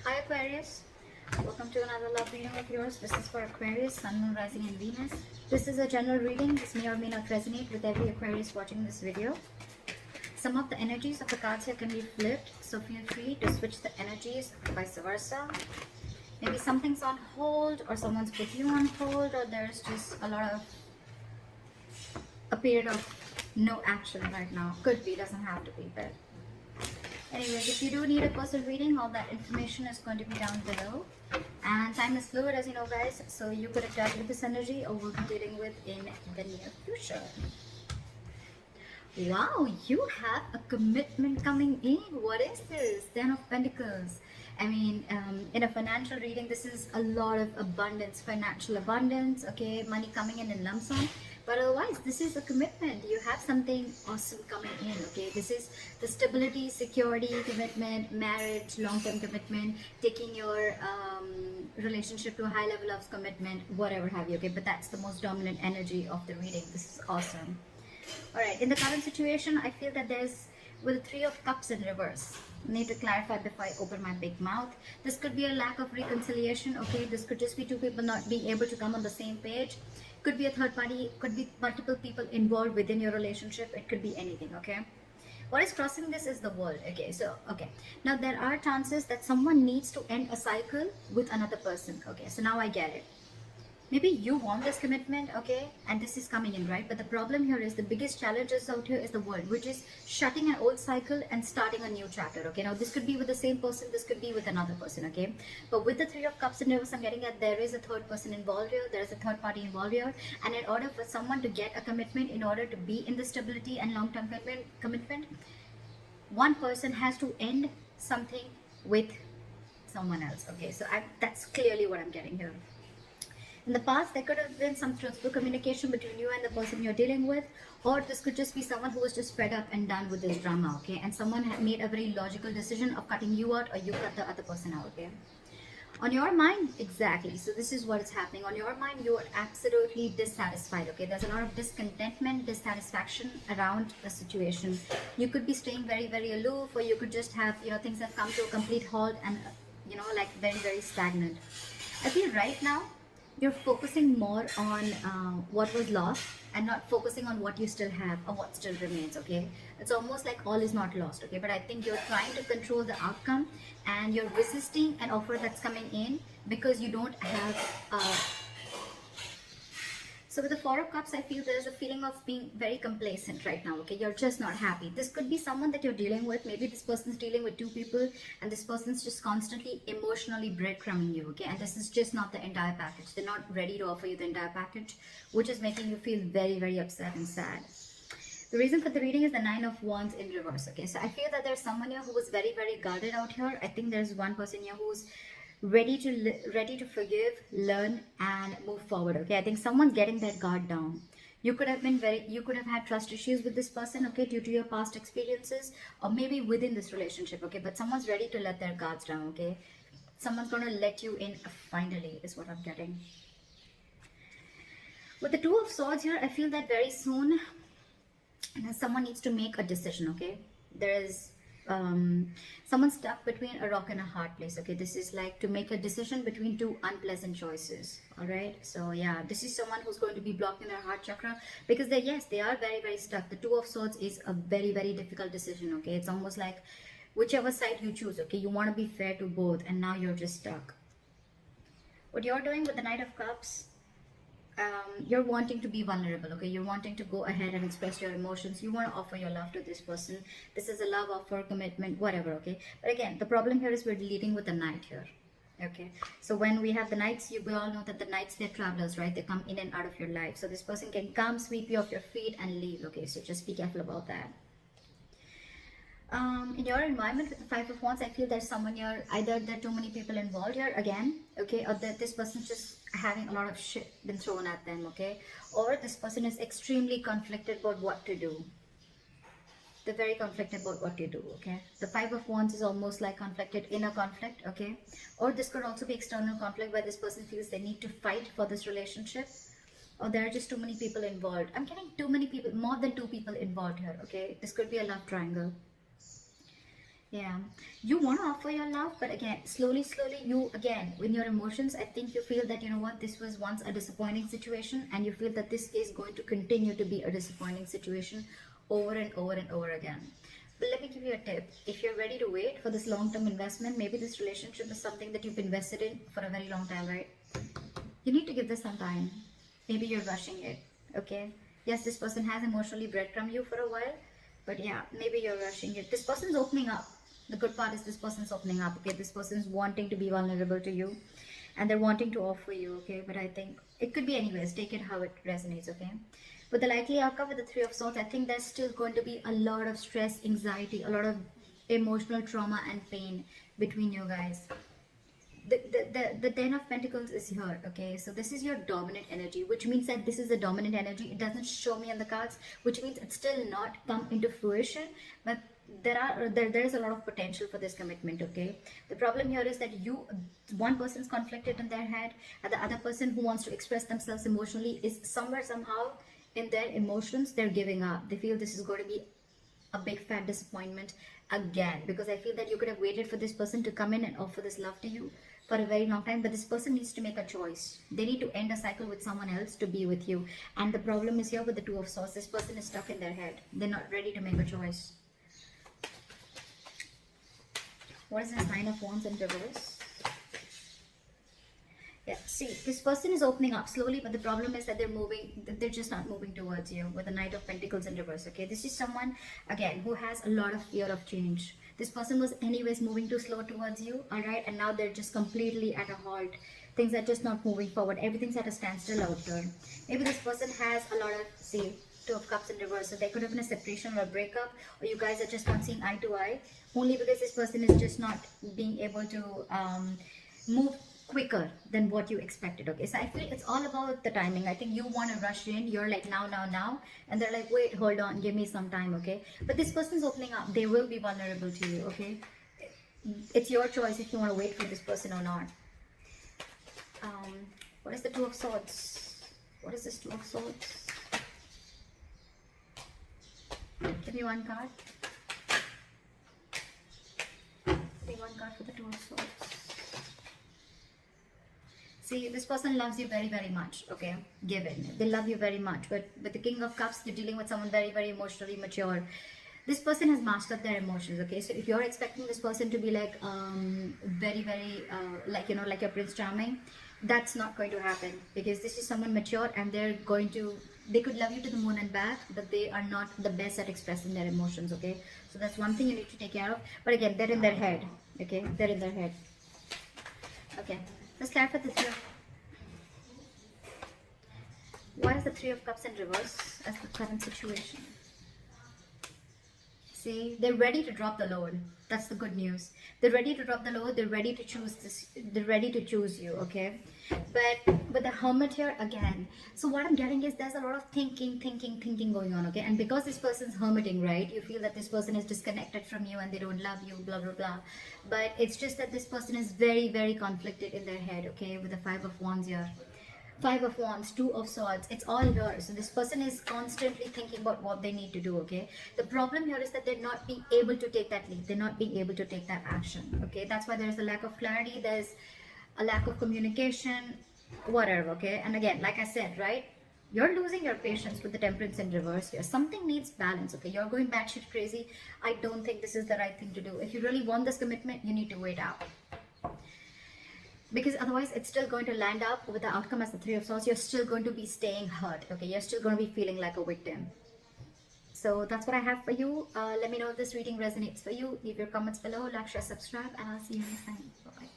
Hi Aquarius, welcome to another love reading of yours. This is for Aquarius, Sun, Moon, Rising and Venus. This is a general reading. This may or may not resonate with every Aquarius watching this video. Some of the energies of the cards here can be flipped, so feel free to switch the energies, vice versa. Maybe something's on hold or someone's put you on hold, or there's just a period of no action right now. Could be, doesn't have to be, but anyways, if you do need a personal reading, all that information is going to be down below. And time is fluid, as you know, guys, so you could attach with this energy or we'll be dealing with in the near future. Wow, you have a commitment coming in. What is this? 10 of Pentacles. I mean, in a financial reading, this is a lot of abundance, financial abundance, okay, money coming in lump sum. But otherwise, this is a commitment. You have something awesome coming in, okay? This is the stability, security, commitment, marriage, long-term commitment, taking your relationship to a high level of commitment, whatever have you, okay? But that's the most dominant energy of the reading. This is awesome. All right, in the current situation, I feel that there's, with the Three of Cups in reverse, I need to clarify before I open my big mouth. This could be a lack of reconciliation, okay? This could just be two people not being able to come on the same page. Could be a third party, could be multiple people involved within your relationship. It could be anything, okay? What is crossing this is the world, okay? So, okay. Now, there are chances that someone needs to end a cycle with another person, okay? So now I get it. Maybe you want this commitment, okay, and this is coming in, right? But the problem here is the biggest challenges out here is the world, which is shutting an old cycle and starting a new chapter, okay? Now this could be with the same person, this could be with another person, okay? But with the Three of Cups in reverse, I'm getting at there is a third person involved here, there is a third party involved here, and in order for someone to get a commitment, in order to be in the stability and long-term commitment, one person has to end something with someone else, okay? So that's clearly what I'm getting here. In the past, there could have been some truthful communication between you and the person you're dealing with, or this could just be someone who was just fed up and done with this drama, okay? And someone had made a very logical decision of cutting you out, or you cut the other person out, okay? On your mind, exactly. So this is what is happening. On your mind, you are absolutely dissatisfied, okay? There's a lot of discontentment, dissatisfaction around the situation. You could be staying very, very aloof, or you could just have, things have come to a complete halt and, like very, very stagnant. I feel right now, you're focusing more on what was lost and not focusing on what you still have or what still remains, okay? It's almost like all is not lost, okay? But I think you're trying to control the outcome and you're resisting an offer that's coming in because you don't have so with the Four of Cups, I feel there's a feeling of being very complacent right now, okay? You're just not happy. This could be someone that you're dealing with. Maybe this person's dealing with two people and this person's just constantly emotionally breadcrumbing you, okay? And this is just not the entire package. They're not ready to offer you the entire package, which is making you feel very, very upset and sad. The reason for the reading is the Nine of Wands in reverse, okay? So I feel that there's someone here who was very, very guarded out here. I think there's one person here who's ready to forgive, learn and move forward, okay? I think someone's getting their guard down. You could have had trust issues with this person, okay, due to your past experiences, or maybe within this relationship, okay? But someone's ready to let their guards down, okay? Someone's going to let you in finally, is what I'm getting. With the Two of Swords here, I feel that very soon someone needs to make a decision, okay? There is someone stuck between a rock and a hard place, okay? This is like to make a decision between two unpleasant choices, all right? So yeah, this is someone who's going to be blocked in their heart chakra because they are very, very stuck. The Two of Swords is a very, very difficult decision, okay? It's almost like whichever side you choose, okay? You want to be fair to both and now you're just stuck. What you're doing with the Knight of Cups, you're wanting to be vulnerable, okay? You're wanting to go ahead and express your emotions. You want to offer your love to this person. This is a love offer, commitment, whatever, okay? But again, the problem here is we're leading with the Knight here, okay? So when we have the Knights, we all know that the Knights, they're travelers, right? They come in and out of your life. So this person can come, sweep you off your feet and leave, okay? So just be careful about that. In your environment with the Five of Wands, I feel there's someone here, either there are too many people involved here again, okay, or that this person's just having a lot of shit been thrown at them, okay, or this person is extremely conflicted about what to do. They're very conflicted about what to do, okay? The Five of Wands is almost like conflicted inner conflict, okay? Or this could also be external conflict where this person feels they need to fight for this relationship, or there are just too many people involved. I'm getting too many people, more than two people involved here, okay? This could be a love triangle. Yeah, you want to offer your love, but again, slowly, slowly, you again, in your emotions, I think you feel that, you know what, this was once a disappointing situation, and you feel that this is going to continue to be a disappointing situation over and over and over again. But let me give you a tip. If you're ready to wait for this long term investment, maybe this relationship is something that you've invested in for a very long time, right? You need to give this some time. Maybe you're rushing it, okay? Yes, this person has emotionally breadcrumbed you for a while, but yeah, maybe you're rushing it. This person's opening up. The good part is this person's opening up, okay? This person's wanting to be vulnerable to you, and they're wanting to offer you, okay? But I think it could be anyways. Take it how it resonates, okay? But the likely outcome with the Three of Swords, I think there's still going to be a lot of stress, anxiety, a lot of emotional trauma and pain between you guys. The Ten of Pentacles is here, okay? So this is your dominant energy, which means that this is a dominant energy. It doesn't show me on the cards, which means it's still not come into fruition, but there is a lot of potential for this commitment, okay? The problem here is that one person's conflicted in their head, and the other person who wants to express themselves emotionally is somewhere, somehow, in their emotions, they're giving up. They feel this is going to be a big fat disappointment again, because I feel that you could have waited for this person to come in and offer this love to you for a very long time, but this person needs to make a choice. They need to end a cycle with someone else to be with you. And the problem is here with the Two of Swords. This person is stuck in their head. They're not ready to make a choice. What is this Nine of Wands in reverse? Yeah, see, this person is opening up slowly, but the problem is that they're just not moving towards you with the Knight of Pentacles in reverse, okay? This is someone, again, who has a lot of fear of change. This person was anyways moving too slow towards you, all right? And now they're just completely at a halt. Things are just not moving forward. Everything's at a standstill out there. Maybe this person has a lot of, see, Two of Cups in reverse. So there could have been a separation or a breakup, or you guys are just not seeing eye to eye, only because this person is just not being able to move quicker than what you expected, okay? So I feel it's all about the timing. I think you want to rush in. You're like, now, and they're like, wait, hold on, give me some time, okay? But this person's opening up. They will be vulnerable to you, okay? It's your choice if you want to wait for this person or not. What is the Two of Swords? What is this Two of Swords? Give me one card. Give me one card for the Two of Swords. See, this person loves you very, very much, okay? Given. They love you very much. But with the King of Cups, you're dealing with someone very, very emotionally mature. This person has mastered their emotions, okay? So if you're expecting this person to be like, very, very, like, you know, like your Prince Charming, that's not going to happen. Because this is someone mature, and they could love you to the moon and back, but they are not the best at expressing their emotions, okay? So that's one thing you need to take care of. But again, they're in their head, okay? They're in their head. Okay. Let's clarify the Three of... Why is the Three of Cups in reverse as the current situation? See, they're ready to drop the load. That's the good news. They're ready to drop the load. They're ready to choose this. They're ready to choose you, okay? But the Hermit here again. So what I'm getting is there's a lot of thinking going on, okay? And because this person's hermiting, right? You feel that this person is disconnected from you and they don't love you, blah, blah, blah. But it's just that this person is very, very conflicted in their head, okay? With the Five of Wands here. Five of Wands, Two of Swords, it's all here. So this person is constantly thinking about what they need to do, okay? The problem here is that they're not being able to take that leap. They're not being able to take that action, okay? That's why there's a lack of clarity. There's a lack of communication, whatever, okay? And again, like I said, right? You're losing your patience with the Temperance in reverse here. Something needs balance, okay? You're going batshit crazy. I don't think this is the right thing to do. If you really want this commitment, you need to wait out. Because otherwise it's still going to land up with the outcome as the Three of Swords. You're still going to be staying hurt, okay? You're still going to be feeling like a victim. So that's what I have for you. Let me know if this reading resonates for you. Leave your comments below, like, share, subscribe, and I'll see you next time. Bye-bye.